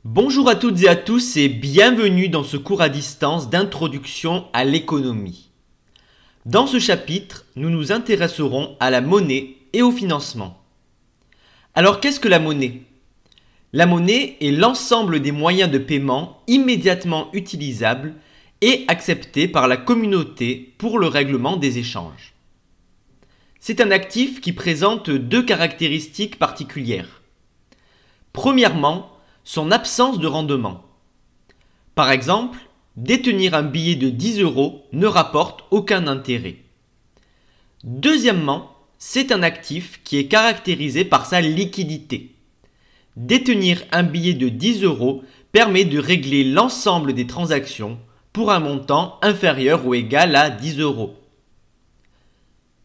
Bonjour à toutes et à tous et bienvenue dans ce cours à distance d'introduction à l'économie. Dans ce chapitre, nous nous intéresserons à la monnaie et au financement. Alors qu'est-ce que la monnaie? La monnaie est l'ensemble des moyens de paiement immédiatement utilisables et acceptés par la communauté pour le règlement des échanges. C'est un actif qui présente deux caractéristiques particulières. Premièrement, son absence de rendement. Par exemple, détenir un billet de 10 € ne rapporte aucun intérêt. Deuxièmement, c'est un actif qui est caractérisé par sa liquidité. Détenir un billet de 10 € permet de régler l'ensemble des transactions pour un montant inférieur ou égal à 10 €.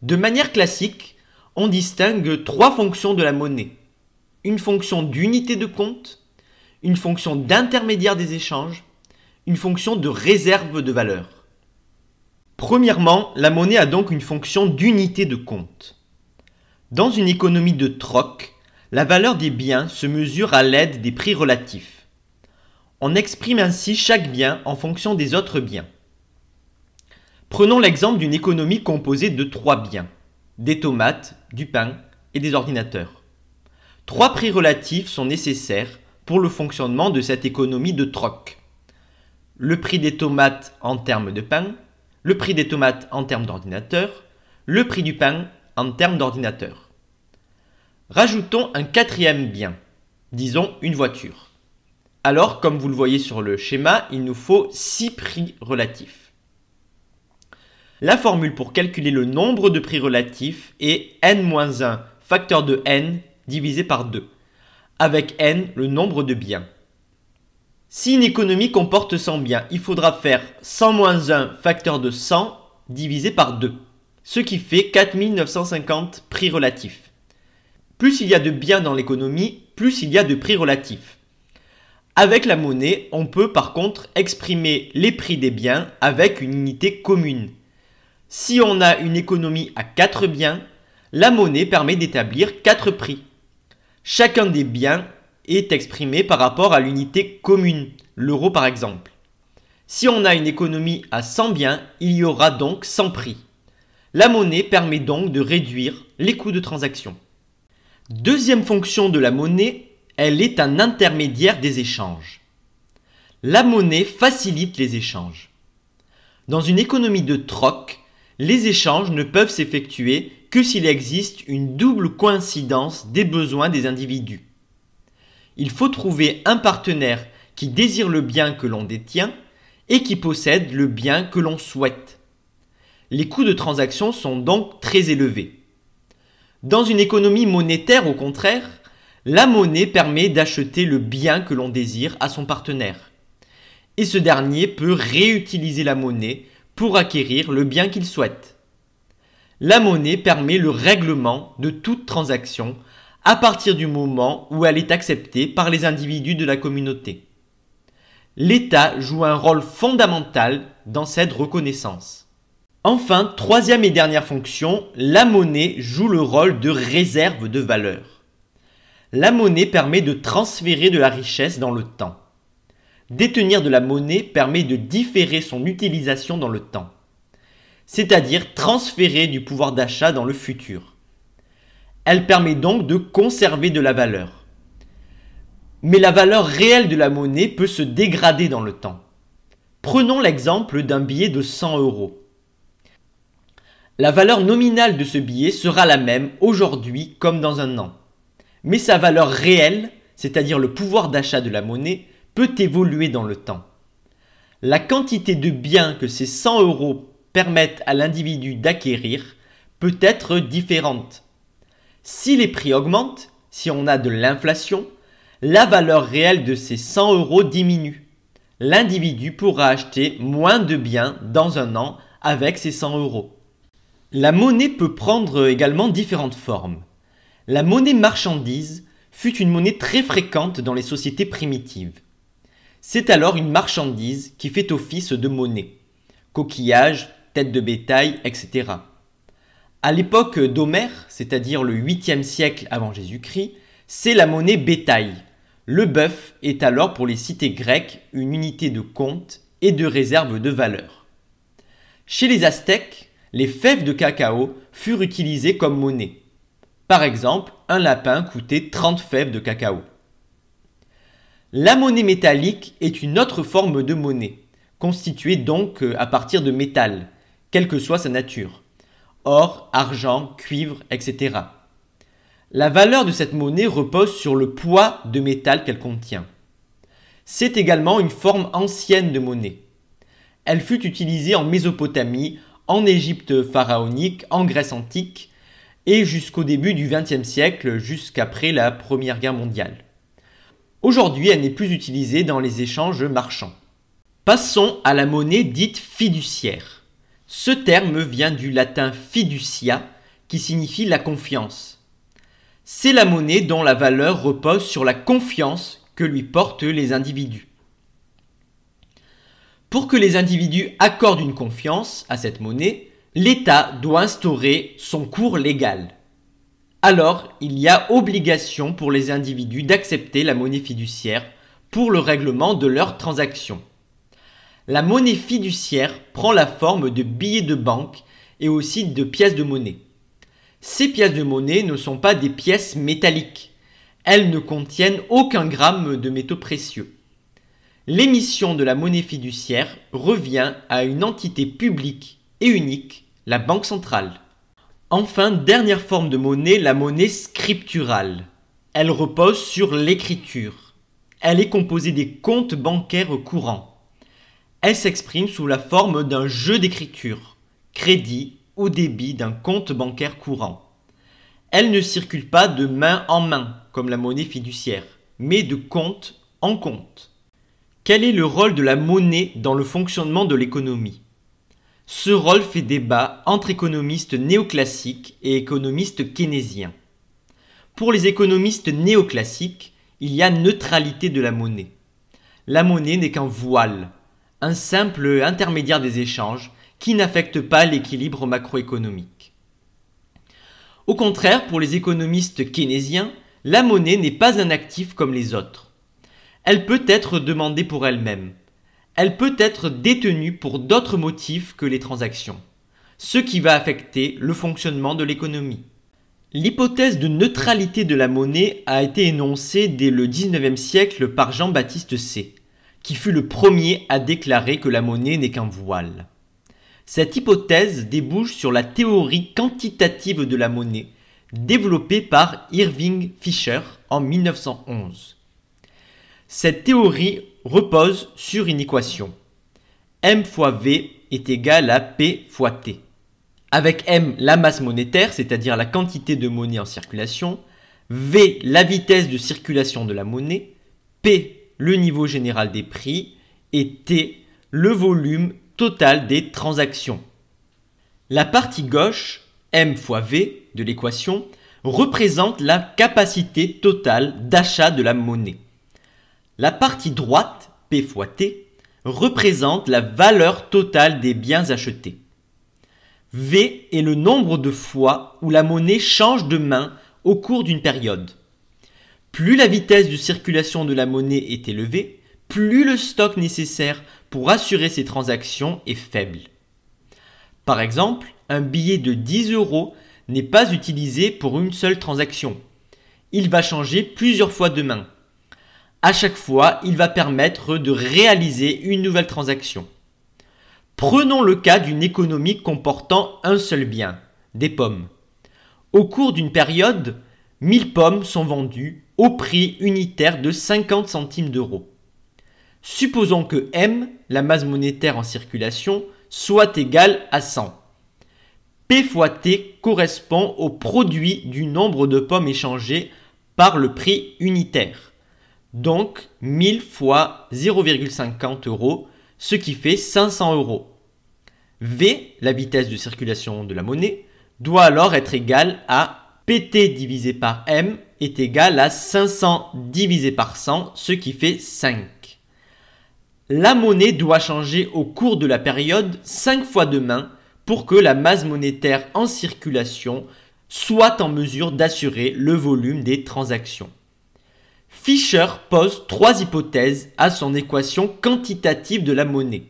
De manière classique, on distingue trois fonctions de la monnaie. Une fonction d'unité de compte, une fonction d'intermédiaire des échanges, une fonction de réserve de valeur. Premièrement, la monnaie a donc une fonction d'unité de compte. Dans une économie de troc, la valeur des biens se mesure à l'aide des prix relatifs. On exprime ainsi chaque bien en fonction des autres biens. Prenons l'exemple d'une économie composée de trois biens, des tomates, du pain et des ordinateurs. Trois prix relatifs sont nécessaires pour le fonctionnement de cette économie de troc. Le prix des tomates en termes de pain, le prix des tomates en termes d'ordinateur, le prix du pain en termes d'ordinateur. Rajoutons un quatrième bien, disons une voiture. Alors, comme vous le voyez sur le schéma, il nous faut 6 prix relatifs. La formule pour calculer le nombre de prix relatifs est n-1 facteur de n divisé par 2. Avec n le nombre de biens. Si une économie comporte 100 biens, il faudra faire 100-1 facteur de 100 divisé par 2, ce qui fait 4950 prix relatifs. Plus il y a de biens dans l'économie, plus il y a de prix relatifs. Avec la monnaie, on peut par contre exprimer les prix des biens avec une unité commune. Si on a une économie à 4 biens, la monnaie permet d'établir 4 prix. Chacun des biens est exprimé par rapport à l'unité commune, l'euro par exemple. Si on a une économie à 100 biens, il y aura donc 100 prix. La monnaie permet donc de réduire les coûts de transaction. Deuxième fonction de la monnaie, elle est un intermédiaire des échanges. La monnaie facilite les échanges. Dans une économie de troc, les échanges ne peuvent s'effectuer que s'il existe une double coïncidence des besoins des individus. Il faut trouver un partenaire qui désire le bien que l'on détient et qui possède le bien que l'on souhaite. Les coûts de transaction sont donc très élevés. Dans une économie monétaire, au contraire, la monnaie permet d'acheter le bien que l'on désire à son partenaire. Et ce dernier peut réutiliser la monnaie pour acquérir le bien qu'il souhaite. La monnaie permet le règlement de toute transaction à partir du moment où elle est acceptée par les individus de la communauté. L'État joue un rôle fondamental dans cette reconnaissance. Enfin, troisième et dernière fonction, la monnaie joue le rôle de réserve de valeur. La monnaie permet de transférer de la richesse dans le temps. Détenir de la monnaie permet de différer son utilisation dans le temps, c'est-à-dire transférer du pouvoir d'achat dans le futur. Elle permet donc de conserver de la valeur. Mais la valeur réelle de la monnaie peut se dégrader dans le temps. Prenons l'exemple d'un billet de 100 €. La valeur nominale de ce billet sera la même aujourd'hui comme dans un an. Mais sa valeur réelle, c'est-à-dire le pouvoir d'achat de la monnaie, peut évoluer dans le temps. La quantité de biens que ces 100 € permettent à l'individu d'acquérir peut être différente. Si les prix augmentent, si on a de l'inflation, la valeur réelle de ces 100 € diminue. L'individu pourra acheter moins de biens dans un an avec ces 100 €. La monnaie peut prendre également différentes formes. La monnaie marchandise fut une monnaie très fréquente dans les sociétés primitives. C'est alors une marchandise qui fait office de monnaie. Coquillages, têtes de bétail, etc. À l'époque d'Homère, c'est-à-dire le 8e siècle avant Jésus-Christ, c'est la monnaie bétail. Le bœuf est alors pour les cités grecques une unité de compte et de réserve de valeur. Chez les Aztèques, les fèves de cacao furent utilisées comme monnaie. Par exemple, un lapin coûtait 30 fèves de cacao. La monnaie métallique est une autre forme de monnaie, constituée donc à partir de métal, quelle que soit sa nature. Or, argent, cuivre, etc. La valeur de cette monnaie repose sur le poids de métal qu'elle contient. C'est également une forme ancienne de monnaie. Elle fut utilisée en Mésopotamie, en Égypte pharaonique, en Grèce antique et jusqu'au début du XXe siècle, jusqu'après la Première Guerre mondiale. Aujourd'hui, elle n'est plus utilisée dans les échanges marchands. Passons à la monnaie dite fiduciaire. Ce terme vient du latin fiducia, qui signifie la confiance. C'est la monnaie dont la valeur repose sur la confiance que lui portent les individus. Pour que les individus accordent une confiance à cette monnaie, l'État doit instaurer son cours légal. Alors, il y a obligation pour les individus d'accepter la monnaie fiduciaire pour le règlement de leurs transactions. La monnaie fiduciaire prend la forme de billets de banque et aussi de pièces de monnaie. Ces pièces de monnaie ne sont pas des pièces métalliques. Elles ne contiennent aucun gramme de métaux précieux. L'émission de la monnaie fiduciaire revient à une entité publique et unique, la Banque centrale. Enfin, dernière forme de monnaie, la monnaie scripturale. Elle repose sur l'écriture. Elle est composée des comptes bancaires courants. Elle s'exprime sous la forme d'un jeu d'écriture, crédit ou débit d'un compte bancaire courant. Elle ne circule pas de main en main, comme la monnaie fiduciaire, mais de compte en compte. Quel est le rôle de la monnaie dans le fonctionnement de l'économie ? Ce rôle fait débat entre économistes néoclassiques et économistes keynésiens. Pour les économistes néoclassiques, il y a neutralité de la monnaie. La monnaie n'est qu'un voile, un simple intermédiaire des échanges qui n'affecte pas l'équilibre macroéconomique. Au contraire, pour les économistes keynésiens, la monnaie n'est pas un actif comme les autres. Elle peut être demandée pour elle-même. Elle peut être détenue pour d'autres motifs que les transactions, ce qui va affecter le fonctionnement de l'économie. L'hypothèse de neutralité de la monnaie a été énoncée dès le XIXe siècle par Jean-Baptiste Say, qui fut le premier à déclarer que la monnaie n'est qu'un voile. Cette hypothèse débouche sur la théorie quantitative de la monnaie, développée par Irving Fisher en 1911. Cette théorie repose sur une équation. M fois V est égal à P fois T. Avec M la masse monétaire, c'est-à-dire la quantité de monnaie en circulation, V la vitesse de circulation de la monnaie, P le niveau général des prix et T le volume total des transactions. La partie gauche, M fois V de l'équation, représente la capacité totale d'achat de la monnaie. La partie droite, P fois T, représente la valeur totale des biens achetés. V est le nombre de fois où la monnaie change de main au cours d'une période. Plus la vitesse de circulation de la monnaie est élevée, plus le stock nécessaire pour assurer ces transactions est faible. Par exemple, un billet de 10 € n'est pas utilisé pour une seule transaction. Il va changer plusieurs fois de main. À chaque fois, il va permettre de réaliser une nouvelle transaction. Prenons le cas d'une économie comportant un seul bien, des pommes. Au cours d'une période, 1000 pommes sont vendues au prix unitaire de 50 centimes d'euros. Supposons que M, la masse monétaire en circulation, soit égale à 100. P fois T correspond au produit du nombre de pommes échangées par le prix unitaire. Donc 1000 fois 0,50 €, ce qui fait 500 €. V, la vitesse de circulation de la monnaie, doit alors être égale à PT divisé par M est égal à 500 divisé par 100, ce qui fait 5. La monnaie doit changer au cours de la période 5 fois de main pour que la masse monétaire en circulation soit en mesure d'assurer le volume des transactions. Fisher pose 3 hypothèses à son équation quantitative de la monnaie.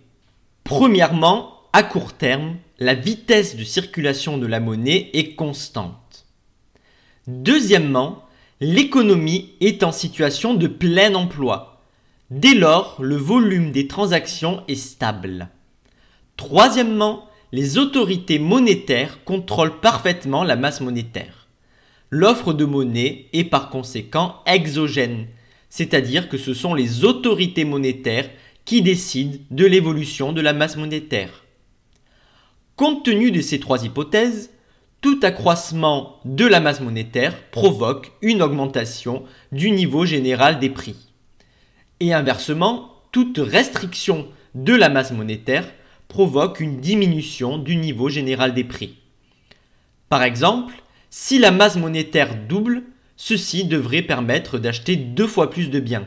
Premièrement, à court terme, la vitesse de circulation de la monnaie est constante. Deuxièmement, l'économie est en situation de plein emploi. Dès lors, le volume des transactions est stable. Troisièmement, les autorités monétaires contrôlent parfaitement la masse monétaire. L'offre de monnaie est par conséquent exogène, c'est-à-dire que ce sont les autorités monétaires qui décident de l'évolution de la masse monétaire. Compte tenu de ces 3 hypothèses, tout accroissement de la masse monétaire provoque une augmentation du niveau général des prix. Et inversement, toute restriction de la masse monétaire provoque une diminution du niveau général des prix. Par exemple, si la masse monétaire double, ceci devrait permettre d'acheter 2 fois plus de biens.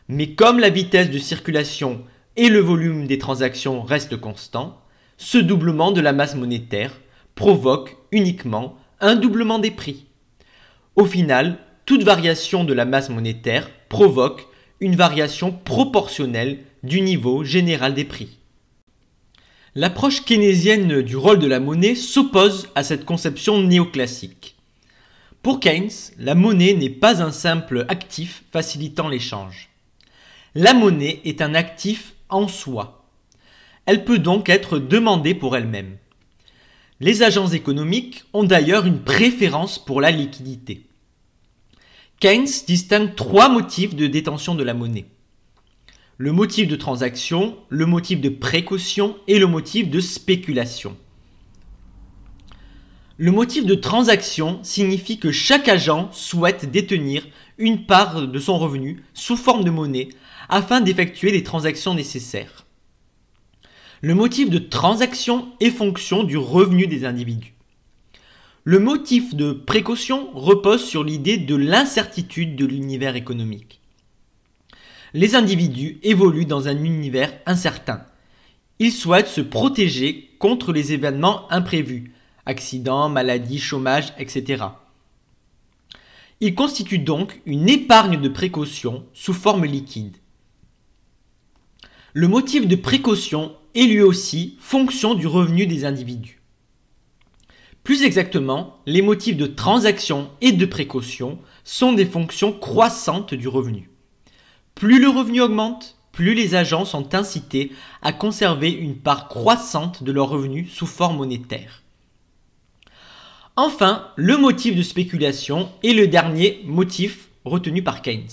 Mais comme la vitesse de circulation et le volume des transactions restent constants, ce doublement de la masse monétaire provoque uniquement un doublement des prix. Au final, toute variation de la masse monétaire provoque une variation proportionnelle du niveau général des prix. L'approche keynésienne du rôle de la monnaie s'oppose à cette conception néoclassique. Pour Keynes, la monnaie n'est pas un simple actif facilitant l'échange. La monnaie est un actif en soi. Elle peut donc être demandée pour elle-même. Les agents économiques ont d'ailleurs une préférence pour la liquidité. Keynes distingue 3 motifs de détention de la monnaie. Le motif de transaction, le motif de précaution et le motif de spéculation. Le motif de transaction signifie que chaque agent souhaite détenir une part de son revenu sous forme de monnaie afin d'effectuer les transactions nécessaires. Le motif de transaction est fonction du revenu des individus. Le motif de précaution repose sur l'idée de l'incertitude de l'univers économique. Les individus évoluent dans un univers incertain. Ils souhaitent se protéger contre les événements imprévus, accidents, maladies, chômage, etc. Ils constituent donc une épargne de précaution sous forme liquide. Le motif de précaution est lui aussi fonction du revenu des individus. Plus exactement, les motifs de transaction et de précaution sont des fonctions croissantes du revenu. Plus le revenu augmente, plus les agents sont incités à conserver une part croissante de leur revenu sous forme monétaire. Enfin, le motif de spéculation est le dernier motif retenu par Keynes.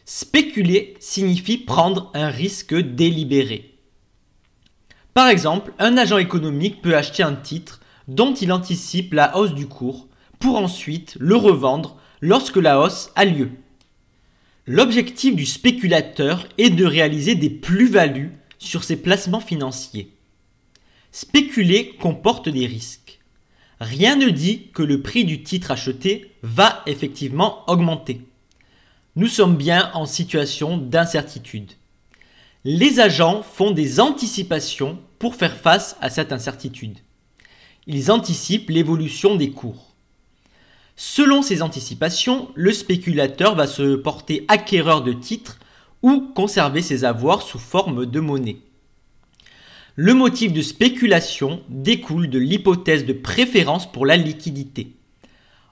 Spéculer signifie prendre un risque délibéré. Par exemple, un agent économique peut acheter un titre dont il anticipe la hausse du cours pour ensuite le revendre lorsque la hausse a lieu. L'objectif du spéculateur est de réaliser des plus-values sur ses placements financiers. Spéculer comporte des risques. Rien ne dit que le prix du titre acheté va effectivement augmenter. Nous sommes bien en situation d'incertitude. Les agents font des anticipations pour faire face à cette incertitude. Ils anticipent l'évolution des cours. Selon ces anticipations, le spéculateur va se porter acquéreur de titres ou conserver ses avoirs sous forme de monnaie. Le motif de spéculation découle de l'hypothèse de préférence pour la liquidité.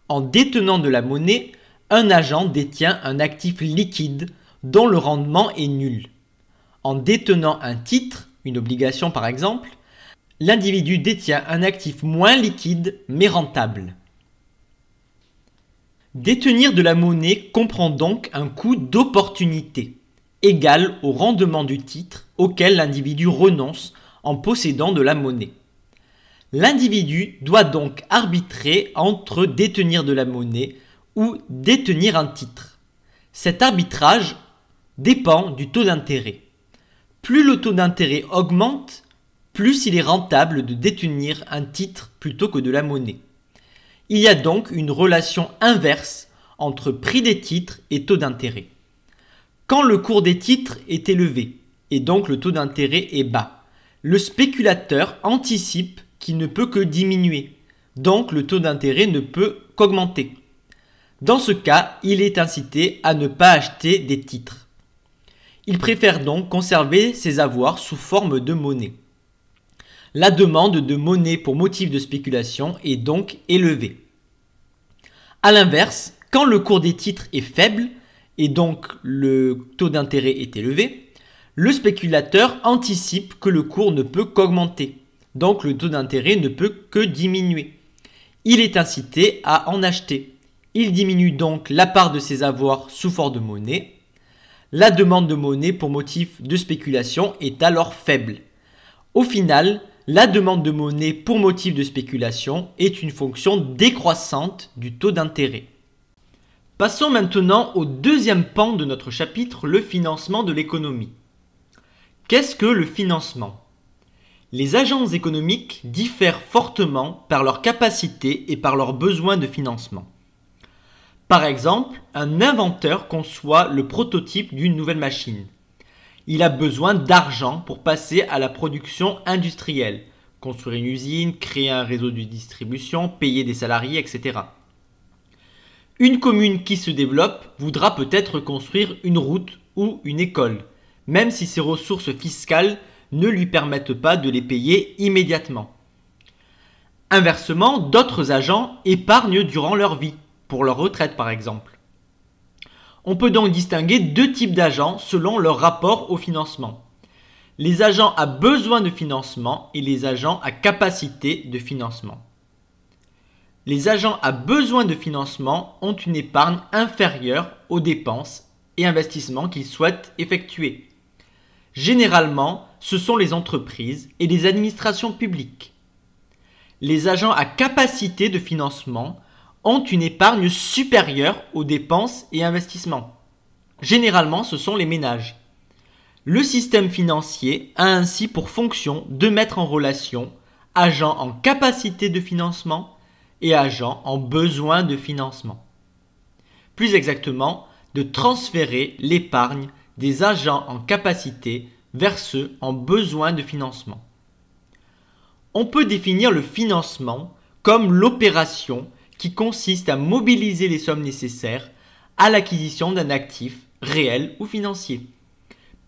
En détenant de la monnaie, un agent détient un actif liquide dont le rendement est nul. En détenant un titre, une obligation par exemple, l'individu détient un actif moins liquide mais rentable. Détenir de la monnaie comprend donc un coût d'opportunité, égal au rendement du titre auquel l'individu renonce en possédant de la monnaie. L'individu doit donc arbitrer entre détenir de la monnaie ou détenir un titre. Cet arbitrage dépend du taux d'intérêt. Plus le taux d'intérêt augmente, plus il est rentable de détenir un titre plutôt que de la monnaie. Il y a donc une relation inverse entre prix des titres et taux d'intérêt. Quand le cours des titres est élevé et donc le taux d'intérêt est bas, le spéculateur anticipe qu'il ne peut que diminuer, donc le taux d'intérêt ne peut qu'augmenter. Dans ce cas, il est incité à ne pas acheter des titres. Il préfère donc conserver ses avoirs sous forme de monnaie. La demande de monnaie pour motif de spéculation est donc élevée. A l'inverse, quand le cours des titres est faible et donc le taux d'intérêt est élevé, le spéculateur anticipe que le cours ne peut qu'augmenter, donc le taux d'intérêt ne peut que diminuer. Il est incité à en acheter. Il diminue donc la part de ses avoirs sous forme de monnaie. La demande de monnaie pour motif de spéculation est alors faible. Au final, la demande de monnaie pour motif de spéculation est une fonction décroissante du taux d'intérêt. Passons maintenant au deuxième pan de notre chapitre, le financement de l'économie. Qu'est-ce que le financement ? Les agents économiques diffèrent fortement par leur capacité et par leurs besoins de financement. Par exemple, un inventeur conçoit le prototype d'une nouvelle machine. Il a besoin d'argent pour passer à la production industrielle, construire une usine, créer un réseau de distribution, payer des salariés, etc. Une commune qui se développe voudra peut-être construire une route ou une école, même si ses ressources fiscales ne lui permettent pas de les payer immédiatement. Inversement, d'autres agents épargnent durant leur vie, pour leur retraite par exemple. On peut donc distinguer deux types d'agents selon leur rapport au financement. Les agents à besoin de financement et les agents à capacité de financement. Les agents à besoin de financement ont une épargne inférieure aux dépenses et investissements qu'ils souhaitent effectuer. Généralement, ce sont les entreprises et les administrations publiques. Les agents à capacité de financement ont une épargne supérieure aux dépenses et investissements. Généralement, ce sont les ménages. Le système financier a ainsi pour fonction de mettre en relation agents en capacité de financement et agents en besoin de financement. Plus exactement, de transférer l'épargne des agents en capacité vers ceux en besoin de financement. On peut définir le financement comme l'opération qui consiste à mobiliser les sommes nécessaires à l'acquisition d'un actif réel ou financier.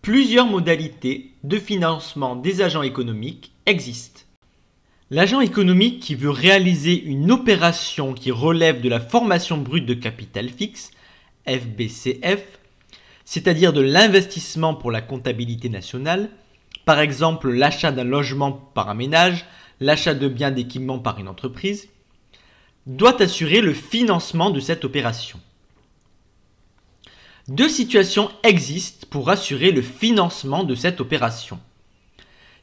Plusieurs modalités de financement des agents économiques existent. L'agent économique qui veut réaliser une opération qui relève de la formation brute de capital fixe, FBCF, c'est-à-dire de l'investissement pour la comptabilité nationale, par exemple l'achat d'un logement par un ménage, l'achat de biens d'équipement par une entreprise, doit assurer le financement de cette opération. Deux situations existent pour assurer le financement de cette opération.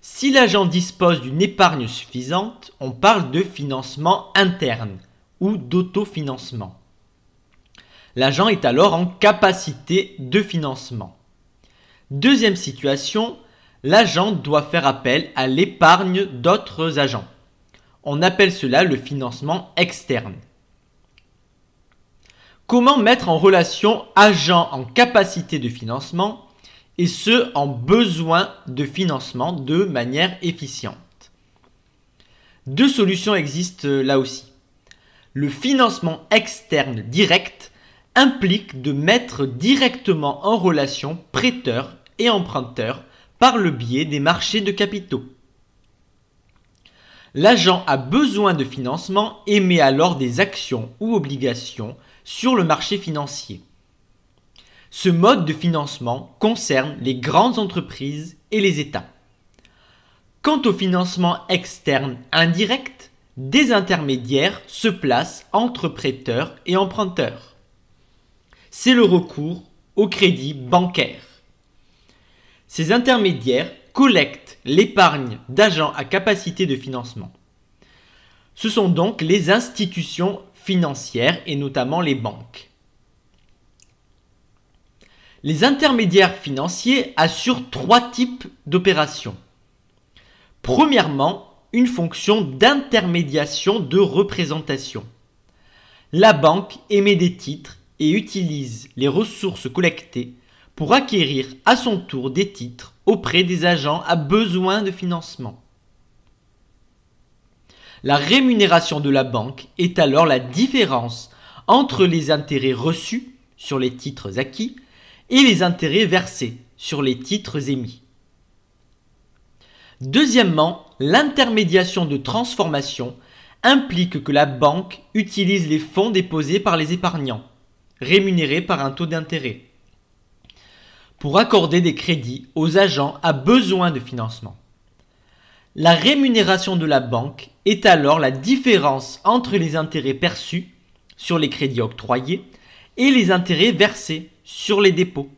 Si l'agent dispose d'une épargne suffisante, on parle de financement interne ou d'autofinancement. L'agent est alors en capacité de financement. Deuxième situation, l'agent doit faire appel à l'épargne d'autres agents. On appelle cela le financement externe. Comment mettre en relation agents en capacité de financement et ceux en besoin de financement de manière efficiente? Deux solutions existent là aussi. Le financement externe direct implique de mettre directement en relation prêteurs et emprunteurs par le biais des marchés de capitaux. L'agent a besoin de financement émet alors des actions ou obligations sur le marché financier. Ce mode de financement concerne les grandes entreprises et les États. Quant au financement externe indirect, des intermédiaires se placent entre prêteurs et emprunteurs. C'est le recours au crédit bancaire. Ces intermédiaires collectent l'épargne d'agents à capacité de financement. Ce sont donc les institutions financières et notamment les banques. Les intermédiaires financiers assurent trois types d'opérations. Premièrement, une fonction d'intermédiation de représentation. La banque émet des titres et utilise les ressources collectées pour acquérir à son tour des titres auprès des agents à besoin de financement. La rémunération de la banque est alors la différence entre les intérêts reçus sur les titres acquis et les intérêts versés sur les titres émis. Deuxièmement, l'intermédiation de transformation implique que la banque utilise les fonds déposés par les épargnants, rémunérés par un taux d'intérêt, pour accorder des crédits aux agents à besoin de financement. La rémunération de la banque est alors la différence entre les intérêts perçus sur les crédits octroyés et les intérêts versés sur les dépôts.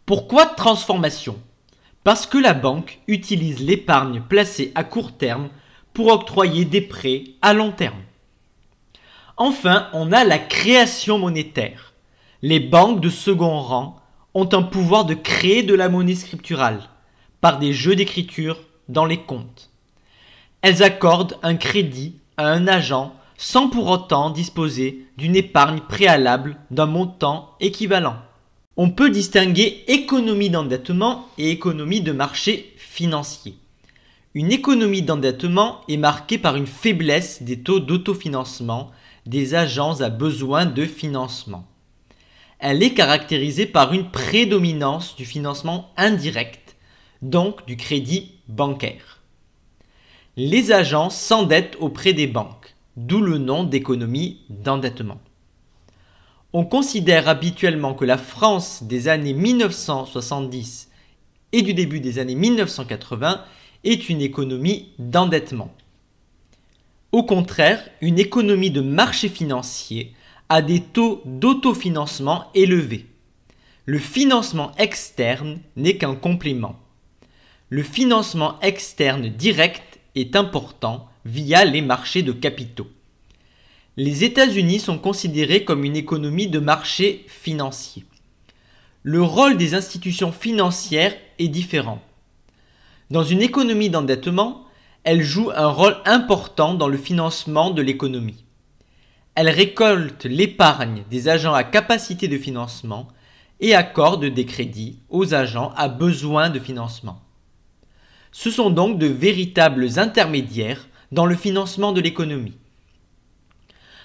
Pourquoi transformation ? Parce que la banque utilise l'épargne placée à court terme pour octroyer des prêts à long terme. Enfin, on a la création monétaire. Les banques de second rang ont un pouvoir de créer de la monnaie scripturale par des jeux d'écriture dans les comptes. Elles accordent un crédit à un agent sans pour autant disposer d'une épargne préalable d'un montant équivalent. On peut distinguer économie d'endettement et économie de marché financier. Une économie d'endettement est marquée par une faiblesse des taux d'autofinancement des agents à besoin de financement. Elle est caractérisée par une prédominance du financement indirect, donc du crédit bancaire. Les agents s'endettent auprès des banques, d'où le nom d'économie d'endettement. On considère habituellement que la France des années 1970 et du début des années 1980 est une économie d'endettement. Au contraire, une économie de marché financier a des taux d'autofinancement élevés. Le financement externe n'est qu'un complément. Le financement externe direct est important via les marchés de capitaux. Les États-Unis sont considérés comme une économie de marché financier. Le rôle des institutions financières est différent. Dans une économie d'endettement, elles jouent un rôle important dans le financement de l'économie. Elles récoltent l'épargne des agents à capacité de financement et accordent des crédits aux agents à besoin de financement. Ce sont donc de véritables intermédiaires dans le financement de l'économie.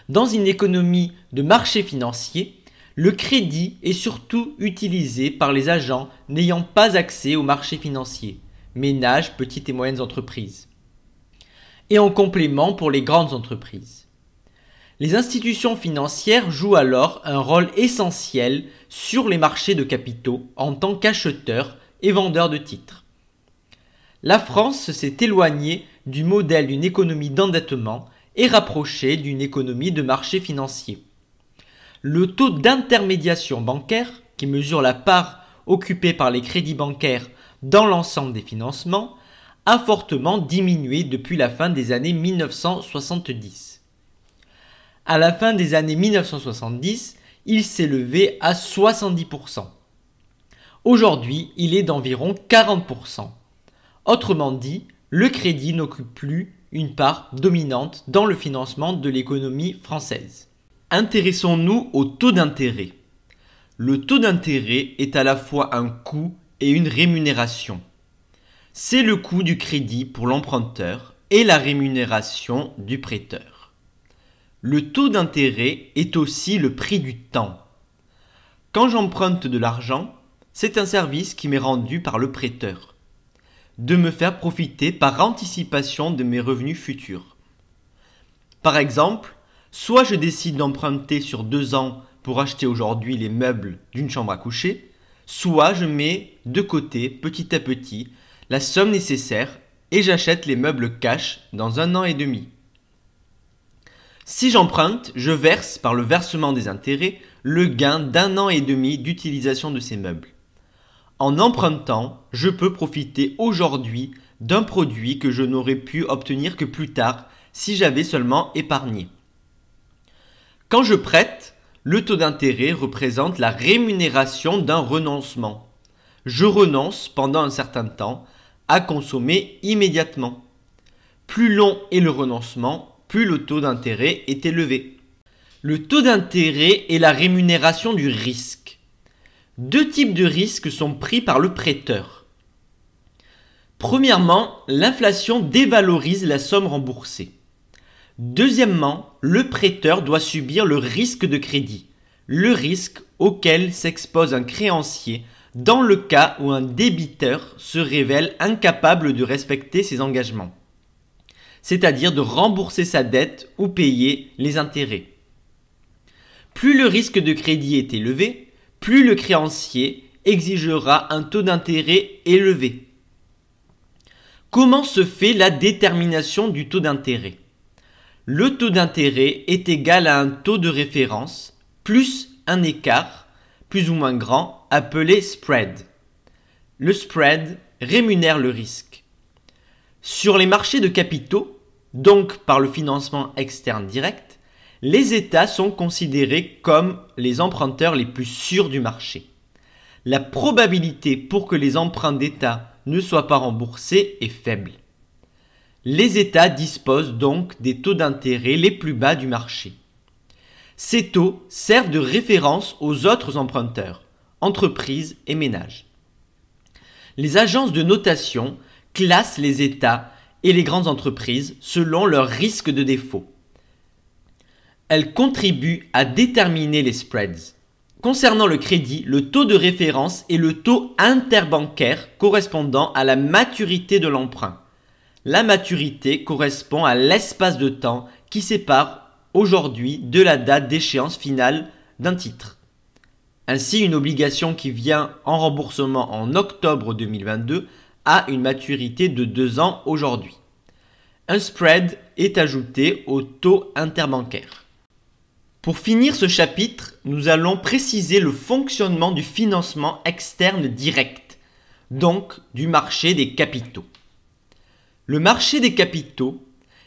Dans une économie de marché financier, le crédit est surtout utilisé par les agents n'ayant pas accès au marché financier, ménages, petites et moyennes entreprises, et en complément pour les grandes entreprises. Les institutions financières jouent alors un rôle essentiel sur les marchés de capitaux en tant qu'acheteurs et vendeurs de titres. La France s'est éloignée du modèle d'une économie d'endettement et rapprochée d'une économie de marché financier. Le taux d'intermédiation bancaire, qui mesure la part occupée par les crédits bancaires dans l'ensemble des financements, a fortement diminué depuis la fin des années 1970. À la fin des années 1970, il s'est levé à 70%. Aujourd'hui, il est d'environ 40%. Autrement dit, le crédit n'occupe plus une part dominante dans le financement de l'économie française. Intéressons-nous au taux d'intérêt. Le taux d'intérêt est à la fois un coût et une rémunération. C'est le coût du crédit pour l'emprunteur et la rémunération du prêteur. Le taux d'intérêt est aussi le prix du temps. Quand j'emprunte de l'argent, c'est un service qui m'est rendu par le prêteur, de me faire profiter par anticipation de mes revenus futurs. Par exemple, soit je décide d'emprunter sur 2 ans pour acheter aujourd'hui les meubles d'une chambre à coucher, soit je mets de côté petit à petit la somme nécessaire et j'achète les meubles cash dans 1 an et demi. Si j'emprunte, je verse par le versement des intérêts le gain d'1 an et demi d'utilisation de ces meubles. En empruntant, je peux profiter aujourd'hui d'un produit que je n'aurais pu obtenir que plus tard si j'avais seulement épargné. Quand je prête, le taux d'intérêt représente la rémunération d'un renoncement. Je renonce pendant un certain temps à consommer immédiatement. Plus long est le renoncement, plus le taux d'intérêt est élevé. Le taux d'intérêt est la rémunération du risque. 2 types de risques sont pris par le prêteur. Premièrement, l'inflation dévalorise la somme remboursée. Deuxièmement, le prêteur doit subir le risque de crédit, le risque auquel s'expose un créancier dans le cas où un débiteur se révèle incapable de respecter ses engagements, c'est-à-dire de rembourser sa dette ou payer les intérêts. Plus le risque de crédit est élevé, plus le créancier exigera un taux d'intérêt élevé. Comment se fait la détermination du taux d'intérêt? Le taux d'intérêt est égal à un taux de référence plus un écart, plus ou moins grand, appelé spread. Le spread rémunère le risque. Sur les marchés de capitaux, donc par le financement externe direct, les États sont considérés comme les emprunteurs les plus sûrs du marché. La probabilité pour que les emprunts d'État ne soient pas remboursés est faible. Les États disposent donc des taux d'intérêt les plus bas du marché. Ces taux servent de référence aux autres emprunteurs, entreprises et ménages. Les agences de notation classent les États et les grandes entreprises selon leur risque de défaut. Elles contribuent à déterminer les spreads. Concernant le crédit, le taux de référence est le taux interbancaire correspondant à la maturité de l'emprunt. La maturité correspond à l'espace de temps qui sépare aujourd'hui de la date d'échéance finale d'un titre. Ainsi, une obligation qui vient en remboursement en octobre 2022 a une maturité de 2 ans aujourd'hui. Un spread est ajouté au taux interbancaire. Pour finir ce chapitre, nous allons préciser le fonctionnement du financement externe direct, donc du marché des capitaux. Le marché des capitaux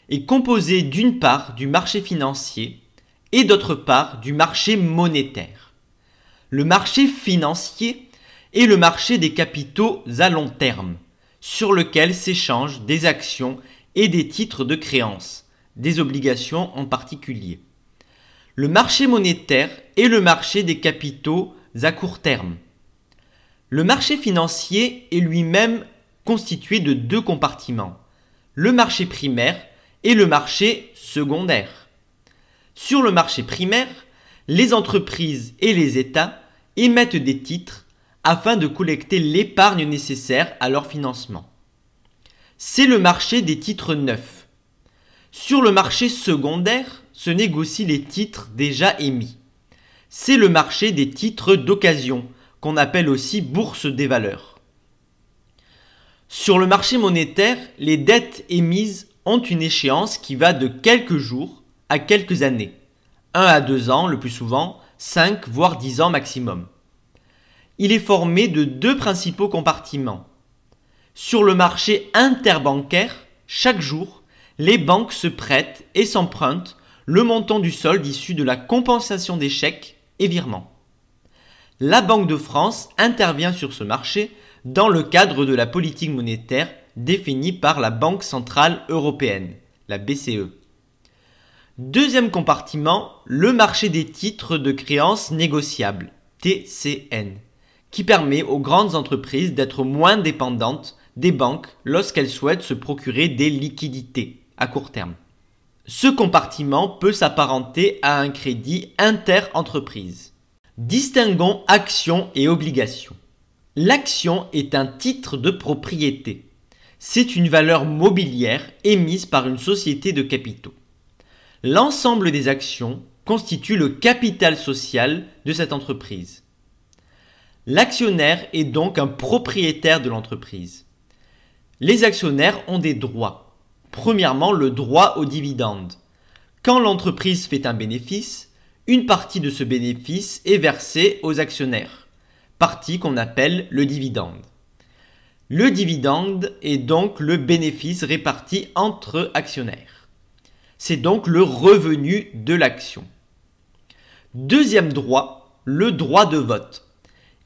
est composé d'une part du marché financier et d'autre part du marché monétaire. Le marché financier est le marché des capitaux à long terme, sur lequel s'échangent des actions et des titres de créance, des obligations en particulier. Le marché monétaire est le marché des capitaux à court terme. Le marché financier est lui-même constitué de 2 compartiments, le marché primaire et le marché secondaire. Sur le marché primaire, les entreprises et les États émettent des titres afin de collecter l'épargne nécessaire à leur financement. C'est le marché des titres neufs. Sur le marché secondaire, se négocient les titres déjà émis. C'est le marché des titres d'occasion, qu'on appelle aussi bourse des valeurs. Sur le marché monétaire, les dettes émises ont une échéance qui va de quelques jours à quelques années. 1 à 2 ans le plus souvent, 5 voire 10 ans maximum. Il est formé de 2 principaux compartiments. Sur le marché interbancaire, chaque jour, les banques se prêtent et s'empruntent le montant du solde issu de la compensation des chèques et virements. La Banque de France intervient sur ce marché dans le cadre de la politique monétaire définie par la Banque centrale européenne, la BCE. Deuxième compartiment, le marché des titres de créances négociables, TCN, qui permet aux grandes entreprises d'être moins dépendantes des banques lorsqu'elles souhaitent se procurer des liquidités à court terme. Ce compartiment peut s'apparenter à un crédit inter-entreprise. Distinguons actions et obligations. L'action est un titre de propriété. C'est une valeur mobilière émise par une société de capitaux. L'ensemble des actions constitue le capital social de cette entreprise. L'actionnaire est donc un propriétaire de l'entreprise. Les actionnaires ont des droits. Premièrement, le droit aux dividendes. Quand l'entreprise fait un bénéfice, une partie de ce bénéfice est versée aux actionnaires, partie qu'on appelle le dividende. Le dividende est donc le bénéfice réparti entre actionnaires. C'est donc le revenu de l'action. Deuxième droit, le droit de vote.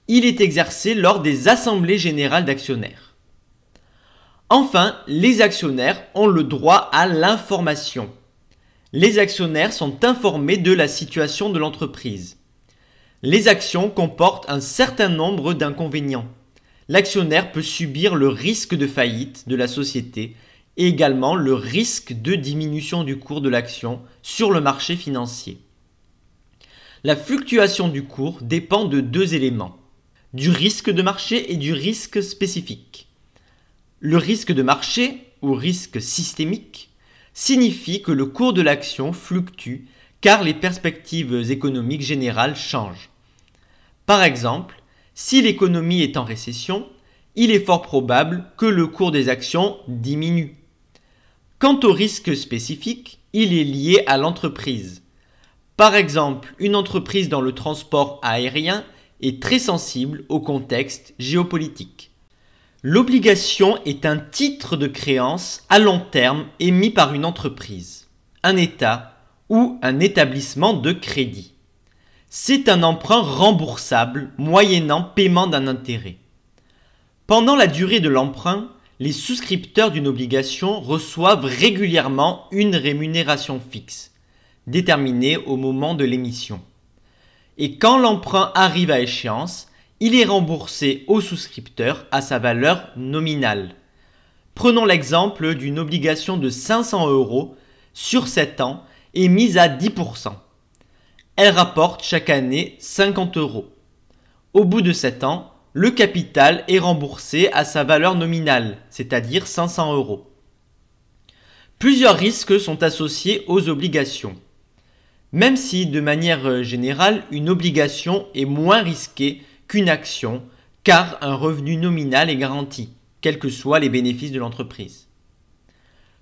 Il est exercé lors des assemblées générales d'actionnaires. Enfin, les actionnaires ont le droit à l'information. Les actionnaires sont informés de la situation de l'entreprise. Les actions comportent un certain nombre d'inconvénients. L'actionnaire peut subir le risque de faillite de la société et également le risque de diminution du cours de l'action sur le marché financier. La fluctuation du cours dépend de deux éléments, du risque de marché et du risque spécifique. Le risque de marché, ou risque systémique, signifie que le cours de l'action fluctue car les perspectives économiques générales changent. Par exemple, si l'économie est en récession, il est fort probable que le cours des actions diminue. Quant au risque spécifique, il est lié à l'entreprise. Par exemple, une entreprise dans le transport aérien est très sensible au contexte géopolitique. L'obligation est un titre de créance à long terme émis par une entreprise, un État ou un établissement de crédit. C'est un emprunt remboursable moyennant paiement d'un intérêt. Pendant la durée de l'emprunt, les souscripteurs d'une obligation reçoivent régulièrement une rémunération fixe, déterminée au moment de l'émission. Et quand l'emprunt arrive à échéance, il est remboursé au souscripteur à sa valeur nominale. Prenons l'exemple d'une obligation de 500 € sur 7 ans émise à 10%. Elle rapporte chaque année 50 €. Au bout de 7 ans, le capital est remboursé à sa valeur nominale, c'est-à-dire 500 €. Plusieurs risques sont associés aux obligations. Même si, de manière générale, une obligation est moins risquée qu'une action, car un revenu nominal est garanti, quels que soient les bénéfices de l'entreprise.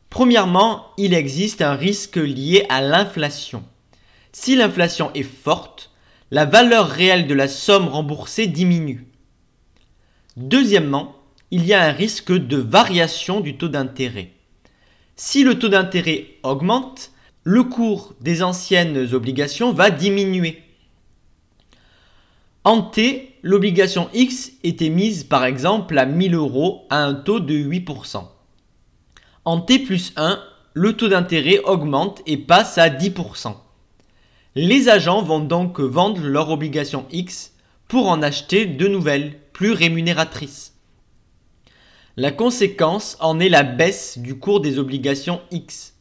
Premièrement, il existe un risque lié à l'inflation. Si l'inflation est forte, la valeur réelle de la somme remboursée diminue. Deuxièmement, il y a un risque de variation du taux d'intérêt. Si le taux d'intérêt augmente, le cours des anciennes obligations va diminuer. En T, l'obligation X est émise par exemple à 1000 € à un taux de 8%. En T plus 1, le taux d'intérêt augmente et passe à 10%. Les agents vont donc vendre leur obligation X pour en acheter de nouvelles, plus rémunératrices. La conséquence en est la baisse du cours des obligations X.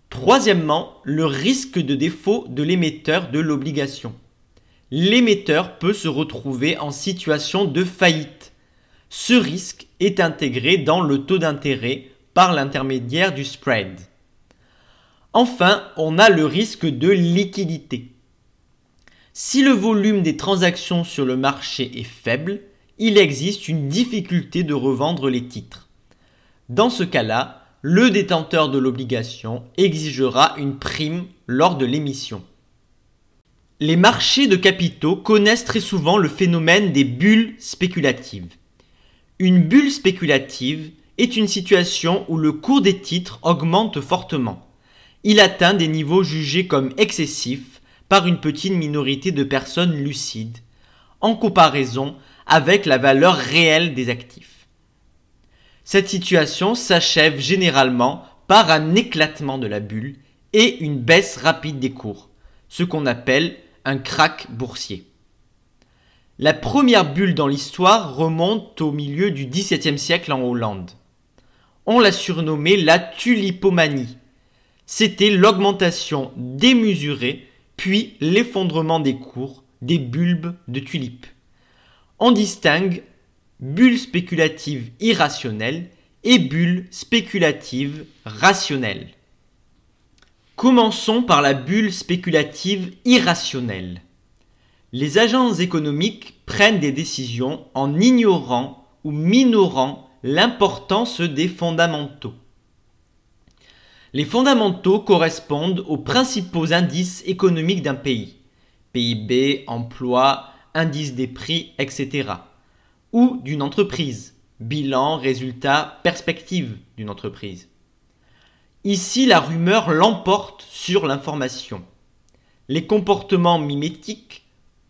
Troisièmement, le risque de défaut de l'émetteur de l'obligation. L'émetteur peut se retrouver en situation de faillite. Ce risque est intégré dans le taux d'intérêt par l'intermédiaire du spread. Enfin, on a le risque de liquidité. Si le volume des transactions sur le marché est faible, il existe une difficulté de revendre les titres. Dans ce cas-là, le détenteur de l'obligation exigera une prime lors de l'émission. Les marchés de capitaux connaissent très souvent le phénomène des bulles spéculatives. Une bulle spéculative est une situation où le cours des titres augmente fortement. Il atteint des niveaux jugés comme excessifs par une petite minorité de personnes lucides, en comparaison avec la valeur réelle des actifs. Cette situation s'achève généralement par un éclatement de la bulle et une baisse rapide des cours, ce qu'on appelle un krach boursier. La première bulle dans l'histoire remonte au milieu du XVIIe siècle en Hollande. On l'a surnommée la tulipomanie. C'était l'augmentation démesurée, puis l'effondrement des cours des bulbes de tulipes. On distingue bulle spéculative irrationnelle et bulle spéculative rationnelle. Commençons par la bulle spéculative irrationnelle. Les agents économiques prennent des décisions en ignorant ou minorant l'importance des fondamentaux. Les fondamentaux correspondent aux principaux indices économiques d'un pays, PIB, emploi, indice des prix, etc. ou d'une entreprise, bilan, résultat, perspective d'une entreprise. Ici, la rumeur l'emporte sur l'information. Les comportements mimétiques,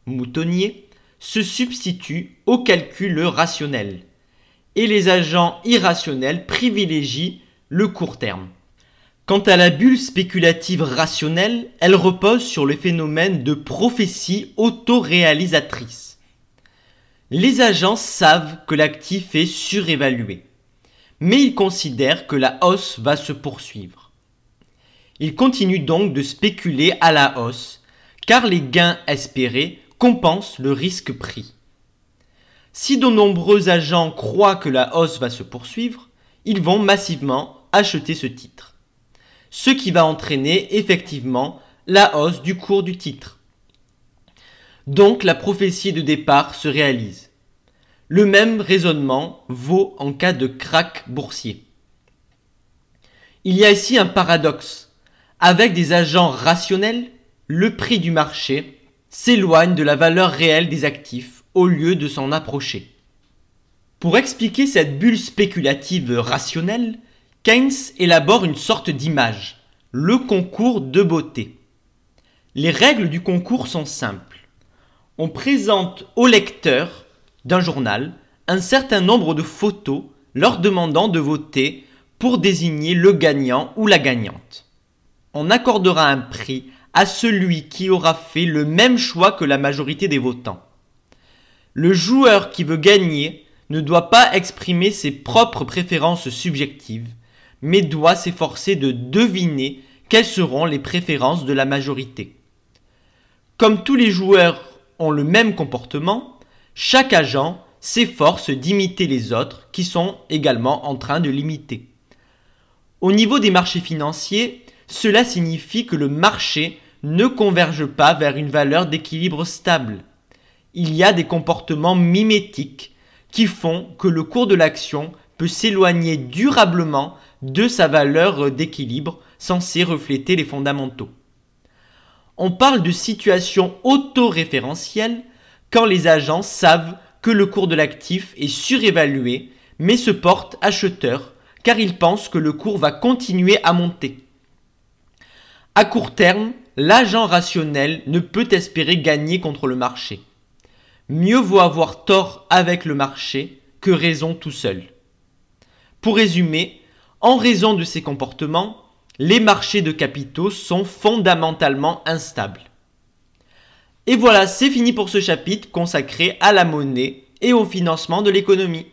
moutonniers, se substituent au calcul rationnel, et les agents irrationnels privilégient le court terme. Quant à la bulle spéculative rationnelle, elle repose sur le phénomène de prophétie autoréalisatrice. Les agents savent que l'actif est surévalué, mais il considère que la hausse va se poursuivre. Il continue donc de spéculer à la hausse, car les gains espérés compensent le risque pris. Si de nombreux agents croient que la hausse va se poursuivre, ils vont massivement acheter ce titre, ce qui va entraîner effectivement la hausse du cours du titre. Donc la prophétie de départ se réalise. Le même raisonnement vaut en cas de krach boursier. Il y a ici un paradoxe. Avec des agents rationnels, le prix du marché s'éloigne de la valeur réelle des actifs au lieu de s'en approcher. Pour expliquer cette bulle spéculative rationnelle, Keynes élabore une sorte d'image, le concours de beauté. Les règles du concours sont simples. On présente au lecteur d'un journal un certain nombre de photos leur demandant de voter pour désigner le gagnant ou la gagnante. On accordera un prix à celui qui aura fait le même choix que la majorité des votants. Le joueur qui veut gagner ne doit pas exprimer ses propres préférences subjectives, mais doit s'efforcer de deviner quelles seront les préférences de la majorité. Comme tous les joueurs ont le même comportement, chaque agent s'efforce d'imiter les autres qui sont également en train de l'imiter. Au niveau des marchés financiers, cela signifie que le marché ne converge pas vers une valeur d'équilibre stable. Il y a des comportements mimétiques qui font que le cours de l'action peut s'éloigner durablement de sa valeur d'équilibre censée refléter les fondamentaux. On parle de situation autoréférentielle quand les agents savent que le cours de l'actif est surévalué mais se portent acheteurs car ils pensent que le cours va continuer à monter. À court terme, l'agent rationnel ne peut espérer gagner contre le marché. Mieux vaut avoir tort avec le marché que raison tout seul. Pour résumer, en raison de ces comportements, les marchés de capitaux sont fondamentalement instables. Et voilà, c'est fini pour ce chapitre consacré à la monnaie et au financement de l'économie.